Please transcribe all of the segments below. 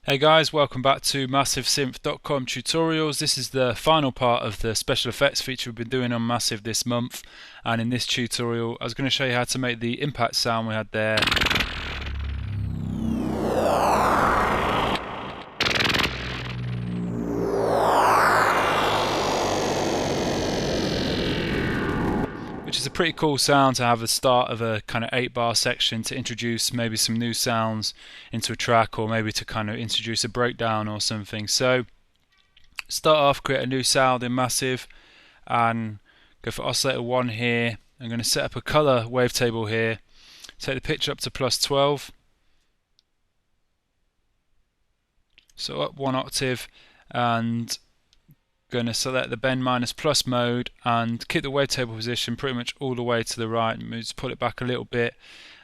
Hey guys, welcome back to MassiveSynth.com tutorials. This is the final part of the special effects feature we've been doing on Massive this month, and in this tutorial I was going to show you how to make the impact sound we had there. Which is a pretty cool sound to have the start of a kind of 8-bar section to introduce maybe some new sounds into a track, or maybe to kind of introduce a breakdown or something. So start off, create a new sound in Massive and go for Oscillator 1 here. I'm going to set up a color wavetable here, take the pitch up to +12, so up 1 octave, and going to select the bend minus plus mode and keep the wavetable position pretty much all the way to the right, and just pull it back a little bit,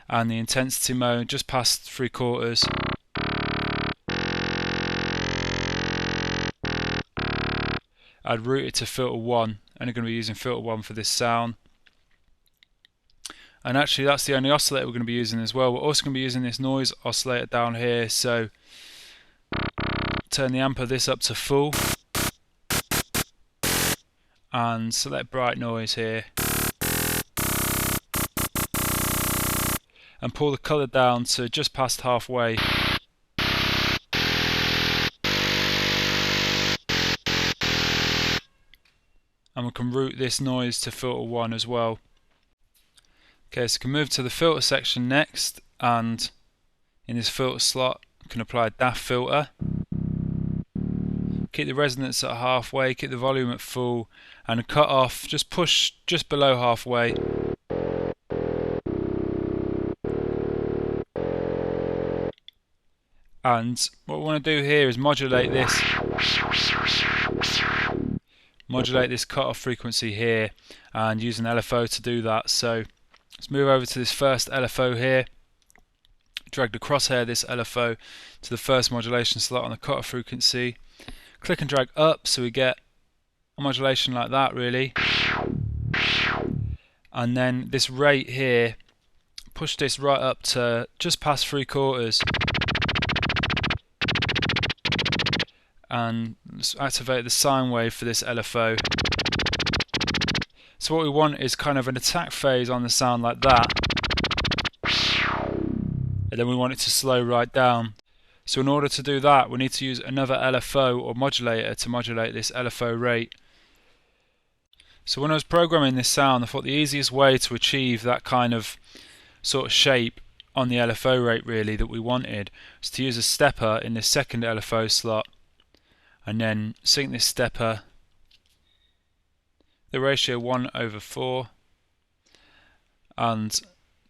and the intensity mode just past 3/4. I'd route it to filter 1, and I'm going to be using filter 1 for this sound. And actually that's the only oscillator we're going to be using as well. We're also going to be using this noise oscillator down here, so turn the amp of this up to full and select bright noise here and pull the colour down to just past halfway. And we can route this noise to filter 1 as well. Okay, so we can move to the filter section next, and in this filter slot we can apply a Daft filter. Keep the resonance at halfway, keep the volume at full, and a cutoff, just push just below halfway. And what we want to do here is modulate this cutoff frequency here, and use an LFO to do that. So let's move over to this first LFO here, drag the crosshair this LFO to the first modulation slot on the cutoff frequency, click and drag up so we get a modulation like that really, and then this rate here, push this right up to just past 3/4, and let's activate the sine wave for this LFO. So what we want is kind of an attack phase on the sound like that, and then we want it to slow right down. So in order to do that we need to use another LFO or modulator to modulate this LFO rate. So when I was programming this sound, I thought the easiest way to achieve that kind of sort of shape on the LFO rate really that we wanted was to use a stepper in this second LFO slot, and then sync this stepper the ratio 1/4, and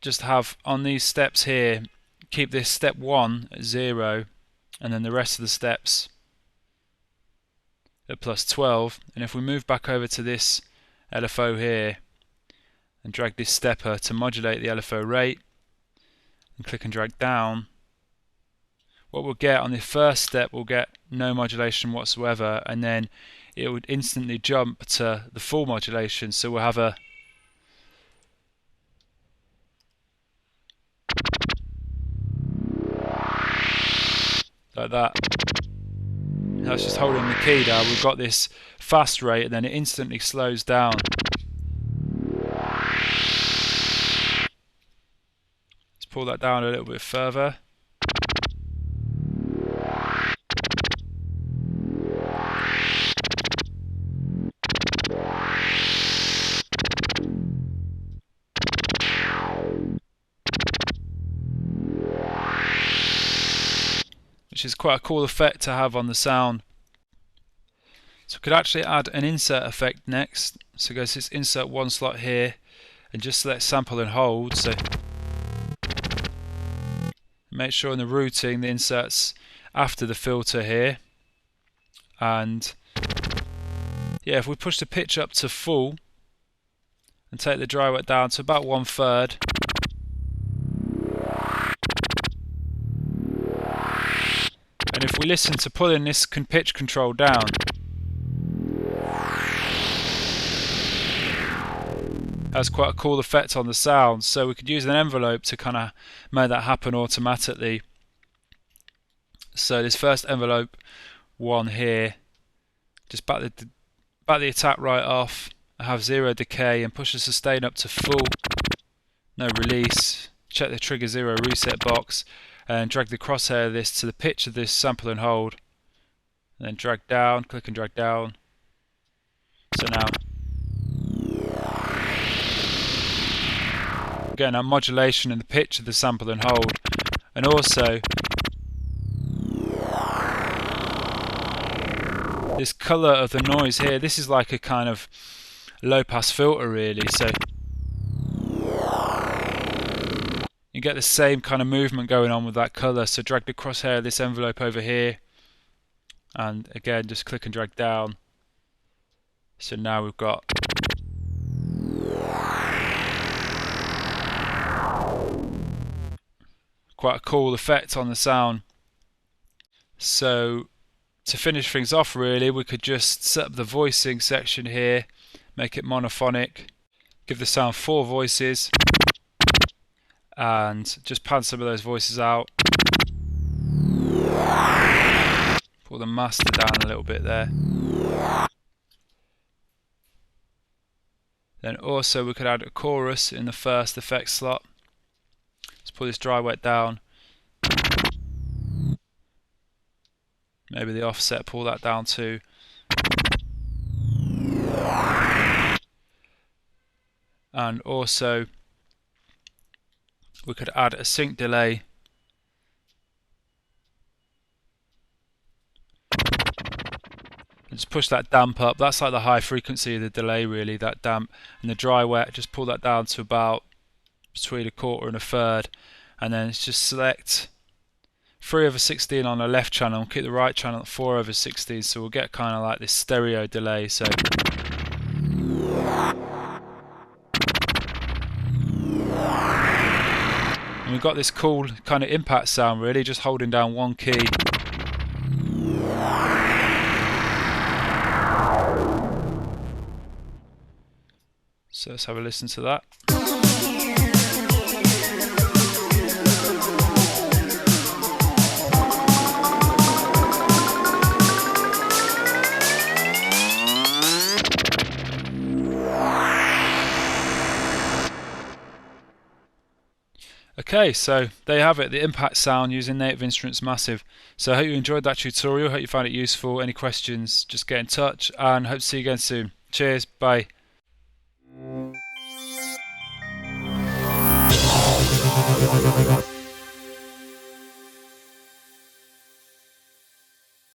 just have on these steps here, keep this step 1 at 0 and then the rest of the steps at +12. And if we move back over to this LFO here and drag this stepper to modulate the LFO rate and click and drag down, what we'll get on the first step, we'll get no modulation whatsoever, and then it would instantly jump to the full modulation. So we'll have a like that. That's just holding the key down. We've got this fast rate and then it instantly slows down. Let's pull that down a little bit further. Which is quite a cool effect to have on the sound. So we could actually add an insert effect next. So go to this insert 1 slot here and just select sample and hold. So make sure in the routing the insert's after the filter here. And yeah, if we push the pitch up to full and take the dry wet down to about 1/3, and if we listen to pulling this pitch control down, has quite a cool effect on the sound. So we could use an envelope to kind of make that happen automatically. So this first envelope one here, just back the attack right off, have 0 decay and push the sustain up to full, no release, check the trigger 0 reset box and drag the crosshair of this to the pitch of this sample and hold, and then drag down, click and drag down. So now again, our modulation and the pitch of the sample and hold, and also this colour of the noise here. This is like a kind of low pass filter really, so you get the same kind of movement going on with that colour. So drag the crosshair of this envelope over here and again just click and drag down. So now we've got quite a cool effect on the sound. So to finish things off really, we could just set up the voicing section here, make it monophonic, give the sound 4 voices and just pan some of those voices out. Pull the master down a little bit there. Then also we could add a chorus in the first effect slot. Let's pull this dry wet down. Maybe the offset, pull that down too. And also we could add a sync delay. And just push that damp up. That's like the high frequency of the delay really, that damp. And the dry wet, just pull that down to about between 1/4 and 1/3. And then just select 3/16 on the left channel and keep the right channel at 4/16, so we'll get kind of like this stereo delay. So and we've got this cool kind of impact sound really, just holding down one key. So let's have a listen to that. Okay, so there you have it, the impact sound using Native Instruments Massive. So I hope you enjoyed that tutorial, hope you found it useful. Any questions, just get in touch and hope to see you again soon. Cheers, bye.